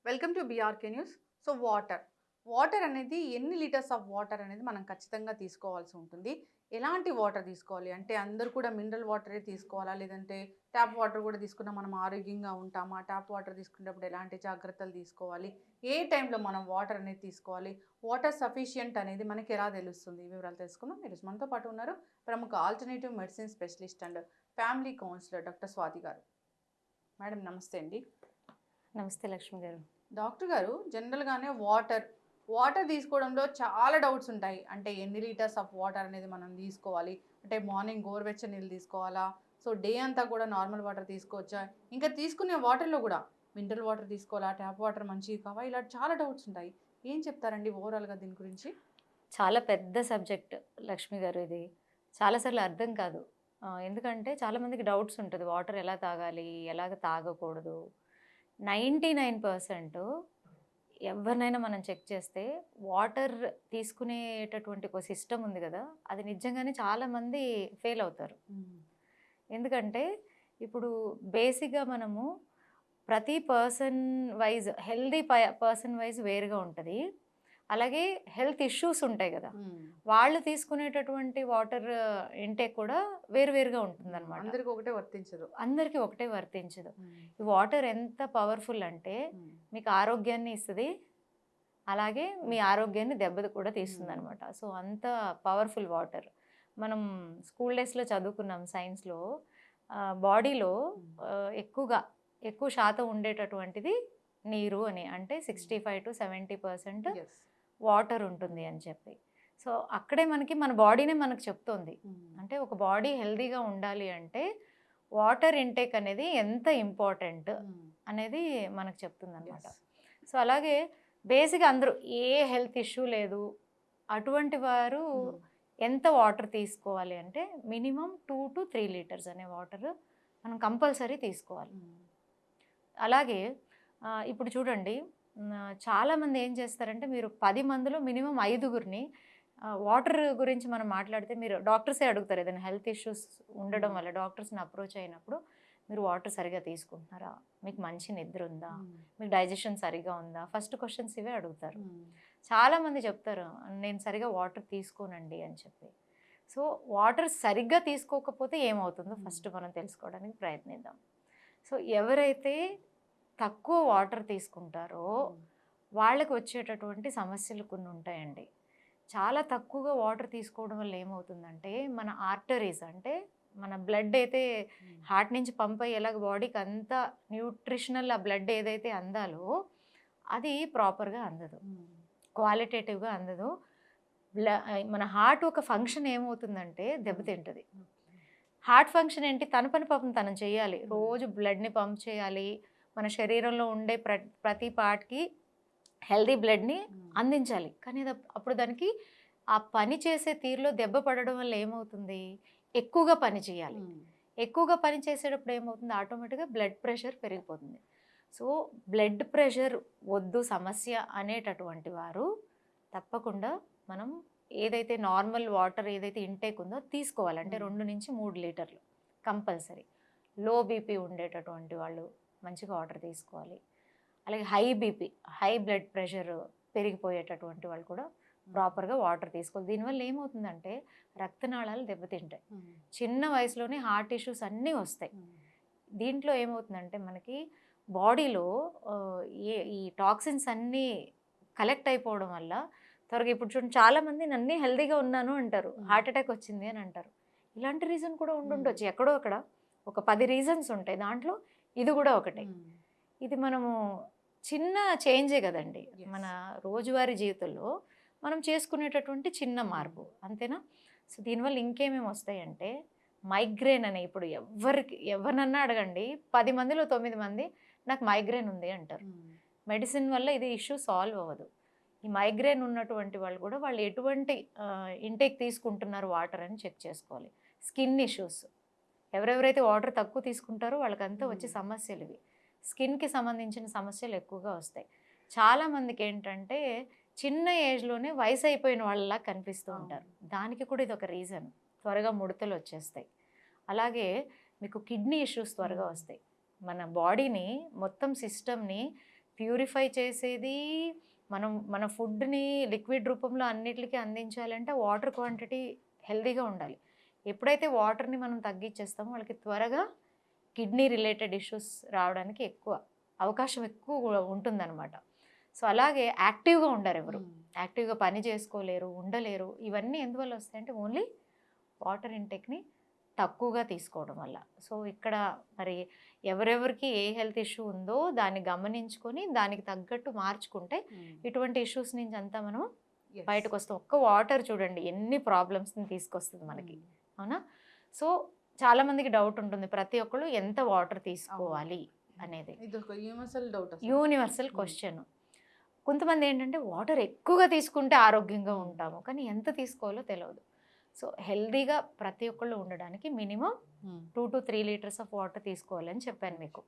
Welcome to BRK news. So water అనేది ఎన్ని litres of water అనేది మనం ఖచ్చితంగా తీసుకోవాల్సి ఉంటుంది. ఎలాంటి వాటర్ తీసుకోవాలి అంటే అందరూ కూడా మినరల్ వాటరే తీసుకోవాలా? లేదంటే ట్యాప్ వాటర్ కూడా తీసుకున్నా మనం ఆరోగ్యంగా ఉంటామా? ట్యాప్ వాటర్ తీసుకునేటప్పుడు ఎలాంటి జాగ్రత్తలు తీసుకోవాలి? ఏ టైంలో మనం వాటర్ అనేది తీసుకోవాలి? వాటర్ సఫిషియంట్ అనేది మనకి ఎలా తెలుస్తుంది? ఈ వివరాలు తెలుసుకుందాం. ఈరోజు మనతో పాటు ఉన్నారు ప్రముఖ alternative medicine specialist and family counsellor doctor Swathi గారు. మేడం నమస్తే అండి. నమస్తే లక్ష్మి గారు. డాక్టర్ గారు జనరల్‌గానే వాటర్ తీసుకోవడంలో చాలా డౌట్స్ ఉంటాయి. అంటే ఎన్ని లీటర్స్ ఆఫ్ వాటర్ అనేది మనం తీసుకోవాలి? అంటే మార్నింగ్ గోరువెచ్చని నీళ్ళు తీసుకోవాలా? సో, డే అంతా కూడా నార్మల్ వాటర్ తీసుకోవచ్చా? ఇంకా తీసుకునే వాటర్‌లో కూడా మినరల్ వాటర్ తీసుకోవాలా? ట్యాప్ వాటర్ మంచివి కావా? ఇలా చాలా డౌట్స్ ఉంటాయి. ఏం చెప్తారండి ఓవరాల్‌గా దీని గురించి? చాలా పెద్ద సబ్జెక్ట్ లక్ష్మి గారు ఇది. చాలా సార్లు అర్థం కాదు. ఎందుకంటే చాలామందికి డౌట్స్ ఉంటది. వాటర్ ఎలా తాగాలి? ఎలాగ తాగకూడదు? 99% ఎవరినైనా మనం చెక్ చేస్తే వాటర్ తీసుకునేటటువంటి ఒక సిస్టమ్ ఉంది గదా! అది నిజంగానే చాలామంది ఫెయిల్ అవుతారు. ఎందుకంటే ఇప్పుడు బేసిక్‌గా మనము ప్రతి పర్సన్ పర్సన్ వైస్ వేరుగా ఉంటది. అలాగే హెల్త్ ఇష్యూస్ ఉంటాయి గదా! హ్మ్. వాళ్ళు తీసుకునేటటువంటి వాటర్ ఇంటేక్ కూడా వేరు వేరుగా ఉంటుందనమాట. అందరికి ఒకటే వర్తించదు. అందరికీ ఒకటే వర్తించదు. హ్మ్. ఈ వాటర్ ఎంత పవర్‌ఫుల్ అంటే హ్మ్. మీకు ఆరోగ్యాన్ని ఇస్తది. అలాగే మీ ఆరోగ్యాన్ని దెబ్బ కూడా తీస్తుందనమాట. సో, అంత పవర్‌ఫుల్ వాటర్. మనం స్కూల్ డేస్‌లో చదువుకున్నాం సైన్స్‌లో బాడీలో ఎక్కువగా ఎక్కువ శాతం ఉండేటటువంటిది నీరు అని. అంటే 65-70% యెస్. వాటర్ ఉంటుంది అని చెప్పి. సో, అక్కడే మన బాడీనే మనకు చెప్తోంది. అంటే ఒక బాడీ హెల్తీగా ఉండాలి అంటే వాటర్ ఇంటేక్ అనేది ఎంత ఇంపార్టెంట్ అనేది మనకు చెప్తుందనమాట. యెస్. సో, అలాగే బేసిక్‌గా అందరూ ఏ హెల్త్ ఇష్యూ లేదు. అటువంటి వారు ఎంత వాటర్ తీసుకోవాలి అంటే మినిమమ్ 2-3 లీటర్స్ అనే వాటర్ మనం కంపల్సరీ తీసుకోవాలి. అలాగే ఇప్పుడు చూడండి చాలామంది ఏం చేస్తారంటే మీరు 10 మందిలో మినిమమ్ 5గురిని వాటర్ గురించి మనం మాట్లాడితే మీరు డాక్టర్సే అడుగుతారు. ఏదైనా హెల్త్ ఇష్యూస్ ఉండడం వల్ల డాక్టర్స్‌ని అప్రోచ్ అయినప్పుడు మీరు వాటర్ సరిగ్గా తీసుకుంటున్నారా? మీకు మంచి నిద్ర ఉందా? మీకు డైజెషన్ సరిగ్గా ఉందా? ఫస్ట్ క్వెషన్స్ ఇవే అడుగుతారు. చాలామంది చెప్తారు నేను సరిగ్గా వాటర్ తీసుకోనండి అని చెప్పి. సో, వాటర్ సరిగ్గా తీసుకోకపోతే ఏమవుతుందో ఫస్ట్ మనం తెలుసుకోవడానికి ప్రయత్నిద్దాం. సో, ఎవరైతే తక్కువ వాటర్ తీసుకుంటారో వాళ్ళకి వచ్చేటటువంటి సమస్యలు కొన్ని ఉంటాయండి. చాలా తక్కువగా వాటర్ తీసుకోవడం వల్ల ఏమవుతుందంటే మన ఆర్టరీస్ అంటే మన బ్లడ్ అయితే హార్ట్ నుంచి పంప్ అయ్యి ఎలాగ బాడీకి అంతా న్యూట్రిషనల్ ఆ బ్లడ్ ఏదైతే అందాలో అది ప్రాపర్‌గా అందదు. క్వాలిటేటివ్‌గా అందదు. మన హార్ట్ ఒక ఫంక్షన్ ఏమవుతుందంటే దెబ్బతింటది. హార్ట్ ఫంక్షన్ ఏంటి? తన పని పాపం తను చేయాలి. రోజు బ్లడ్‌ని పంప్ చేయాలి. మన శరీరంలో ఉండే ప్రతి పార్ట్‌కి హెల్తీ బ్లడ్‌ని అందించాలి. కానీ అప్పుడు దానికి ఆ పని చేసే తీరులో దెబ్బ పడడం వల్ల ఏమవుతుంది? ఎక్కువగా పని చేయాలి. ఎక్కువగా పని చేసేటప్పుడు ఏమవుతుంది? ఆటోమేటిక్‌గా బ్లడ్ ప్రెషర్ పెరిగిపోతుంది. సో, బ్లడ్ ప్రెషర్ వద్దు సమస్య అనేటటువంటి వారు తప్పకుండా మనం ఏదైతే నార్మల్ వాటర్ ఏదైతే ఇంటేక్ ఉందో తీసుకోవాలి. అంటే 2-3 లీటర్లు కంపల్సరీ. లో బీపీ ఉండేటటువంటి వాళ్ళు మంచిగా వాటర్ తీసుకోవాలి. అలాగే హై బ్లడ్ ప్రెషర్ పెరిగిపోయేటటువంటి వాళ్ళు కూడా ప్రాపర్‌గా వాటర్ తీసుకోవాలి. దీనివల్ల ఏమవుతుందంటే రక్తనాళాలు దెబ్బతింటాయి. చిన్న వయసులోనే హార్ట్ ఇష్యూస్ అన్నీ వస్తాయి. దీంట్లో ఏమవుతుందంటే మనకి బాడీలో ఈ టాక్సిన్స్ అన్నీ కలెక్ట్ అయిపోవడం వల్ల త్వరగా ఇప్పుడు చూడండి చాలామంది నన్నే హెల్తీగా ఉన్నాను అంటారు. హార్ట్ అటాక్ వచ్చింది అని అంటారు. ఇలాంటి రీజన్ కూడా ఉండుండొచ్చు. ఎక్కడో అక్కడ ఒక 10 రీజన్స్ ఉంటాయి. దాంట్లో ఇది కూడా ఒకటే. ఇది మనము చిన్న చేంజే కదండి. మన రోజువారీ జీవితంలో మనం చేసుకునేటటువంటి చిన్న మార్పు అంతేనా? సో, దీనివల్ల ఇంకేమేమి వస్తాయంటే మైగ్రేన్ అనే ఇప్పుడు ఎవరినన్నా అడగండి 10 మందిలో 9 మంది నాకు మైగ్రేన్ ఉంది అంటారు. మెడిసిన్ వల్ల ఇది ఇష్యూ సాల్వ్ అవ్వదు. ఈ మైగ్రేన్ ఉన్నటువంటి వాళ్ళు కూడా వాళ్ళు ఎటువంటి ఇంటేక్ తీసుకుంటున్నారు వాటర్ అని చెక్ చేసుకోవాలి. స్కిన్ ఇష్యూస్ ఎవరెవరైతే వాటర్ తక్కువ తీసుకుంటారో వాళ్ళకంతా వచ్చే సమస్యలు ఇవి. స్కిన్‌కి సంబంధించిన సమస్యలు ఎక్కువగా వస్తాయి. చాలామందికి ఏంటంటే చిన్న ఏజ్‌లోనే వయసు అయిపోయిన వాళ్ళలా కనిపిస్తూ ఉంటారు. దానికి కూడా ఇది ఒక రీజన్. త్వరగా ముడతలు వచ్చేస్తాయి. అలాగే మీకు కిడ్నీ ఇష్యూస్ త్వరగా వస్తాయి. మన బాడీని మొత్తం సిస్టమ్‌ని ప్యూరిఫై చేసేది మన ఫుడ్ని లిక్విడ్ రూపంలో అన్నిటికీ అందించాలంటే వాటర్ క్వాంటిటీ హెల్దీగా ఉండాలి. ఎప్పుడైతే వాటర్ని మనం తగ్గించేస్తామో వాళ్ళకి త్వరగా కిడ్నీ రిలేటెడ్ ఇష్యూస్ రావడానికి అవకాశం ఎక్కువ ఉంటుందన్నమాట. సో అలాగే యాక్టివ్గా ఉండరు ఎవరు, యాక్టివ్గా పని చేసుకోలేరు, ఉండలేరు. ఇవన్నీ ఎందువల్ల వస్తాయంటే ఓన్లీ వాటర్ ఇంటేక్ని తక్కువగా తీసుకోవడం వల్ల. సో ఇక్కడ మరి ఎవరెవరికి ఏ హెల్త్ ఇష్యూ ఉందో దాన్ని గమనించుకొని దానికి తగ్గట్టు మార్చుకుంటే ఇటువంటి ఇష్యూస్ నుంచి అంతా మనం బయటకు వస్తాం. ఒక్క వాటర్ చూడండి ఎన్ని ప్రాబ్లమ్స్ని తీసుకొస్తుంది మనకి, అవునా? సో చాలా మందికి డౌట్ ఉంటుంది, ప్రతి ఒక్కళ్ళు ఎంత వాటర్ తీసుకోవాలి అనేది. ఇది ఒక యూనివర్సల్ డౌట్, యూనివర్సల్ క్వశ్చన్. కొంతమంది ఏంటంటే వాటర్ ఎక్కువగా తీసుకుంటే ఆరోగ్యంగా ఉంటాము, కానీ ఎంత తీసుకోవాలో తెలియదు. సో హెల్దీగా ప్రతి ఒక్కళ్ళు ఉండడానికి minimum 2 to 3 litres of water తీసుకోవాలని చెప్పాను మీకు.